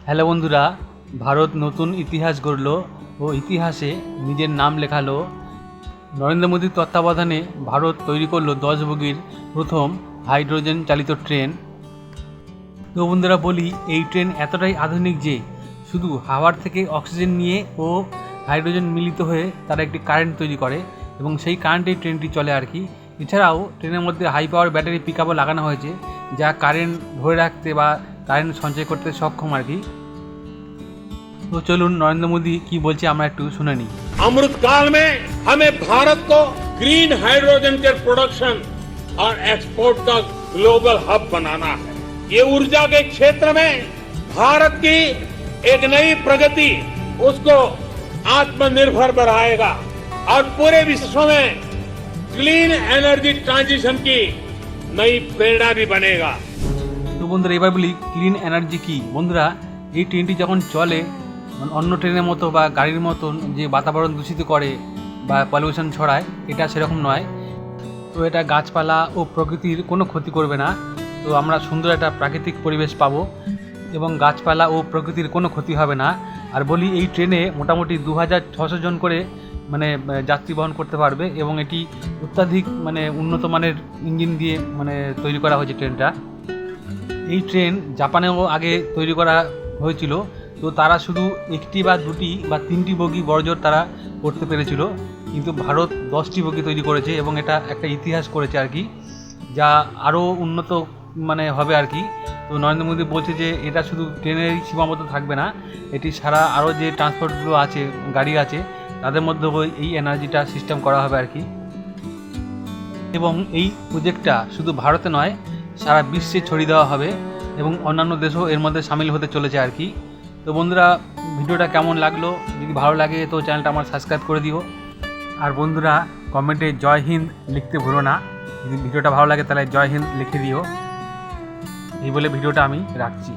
Hello বন্ধুরা, ভারত নতুন ইতিহাস গড়ল ও ইতিহাসে নিজের নাম লেখালো। নরেন্দ্র মোদীর তত্ত্বাবধানে ভারত তৈরি করলো 10 বগির প্রথম হাইড্রোজেন চালিত ট্রেন। তো বন্ধুরা বলি, এই ট্রেন এতটাই আধুনিক যে শুধু হাওয়ার থেকে অক্সিজেন নিয়ে ও হাইড্রোজেন মিলিত হয়ে তারা একটি কারেন্ট তৈরি করে এবং সেই কারেন্টেই ট্রেনটি চলে আর কি। এছাড়াও ট্রেনের মধ্যে হাই পাওয়ার ব্যাটারি পিকআপও লাগানো হয়েছে, যা কারেন্ট ধরে রাখতে বা কারেন্ট সঞ্চয় করতে সক্ষম আর কি। तो चलून नरेंद्र मोदी की बोलছে আমরা একটু শুনে নিই। अमृत काल में हमें भारत को ग्रीन हाइड्रोजन के प्रोडक्शन और एक्सपोर्ट का ग्लोबल हब बनाना है। ये ऊर्जा के क्षेत्र में भारत की एक नई प्रगति उसको आत्मनिर्भर बनाएगा और पूरे विश्व में क्लीन एनर्जी ट्रांजिशन की नई प्रेरणा भी बनेगा। तो বন্ধুরা এবার বলি ক্লিন এনার্জি কি। বন্ধুরা এই ট্রেনটি যখন চলে অন্য ট্রেনের মতো বা গাড়ির মতন যে বাতাবরণ দূষিত করে বা পলিউশন ছড়ায়, এটা সেরকম নয়। তো এটা গাছপালা ও প্রকৃতির কোনো ক্ষতি করবে না। তো আমরা সুন্দর একটা প্রাকৃতিক পরিবেশ পাবো এবং গাছপালা ও প্রকৃতির কোনো ক্ষতি হবে না। আর বলি এই ট্রেনে মোটামুটি 2600 জন করে যাত্রী বহন করতে পারবে এবং এটি অত্যাধিক উন্নত মানের ইঞ্জিন দিয়ে তৈরি করা হয়েছে ট্রেনটা। এই ট্রেন জাপানেও আগে তৈরি করা হয়েছিল, তো তারা শুধু একটি বা দুটি বা তিনটি বগি বড়জোর তারা করতে পেরেছিল, কিন্তু ভারত 10টি বগি তৈরি করেছে এবং এটা একটা ইতিহাস করেছে আর কি, যা আরও উন্নত হবে আর কি। তো নরেন্দ্র মোদী বলছে যে এটা শুধু ট্রেনেরই সীমাবদ্ধ থাকবে না, এটি সারা আরও যে ট্রান্সপোর্টগুলো আছে, গাড়ি আছে, তাদের মধ্যেও এই এনার্জিটা সিস্টেম করা হবে আর কি। এবং এই প্রজেক্টটা শুধু ভারতে নয়, সারা বিশ্বে ছড়িয়ে দেওয়া হবে এবং অন্যান্য দেশও এর মধ্যে সামিল হতে চলেছে আর কি। তো বন্ধুরা ভিডিওটা কেমন লাগলো, যদি ভালো লাগে তো চ্যানেলটা আমার সাবস্ক্রাইব করে দিও। আর বন্ধুরা কমেন্টে জয় হিন্দ লিখতে ভুলো না, যদি ভিডিওটা ভালো লাগে তাহলে জয় হিন্দ লিখে দিও। এই বলে ভিডিওটা আমি রাখছি।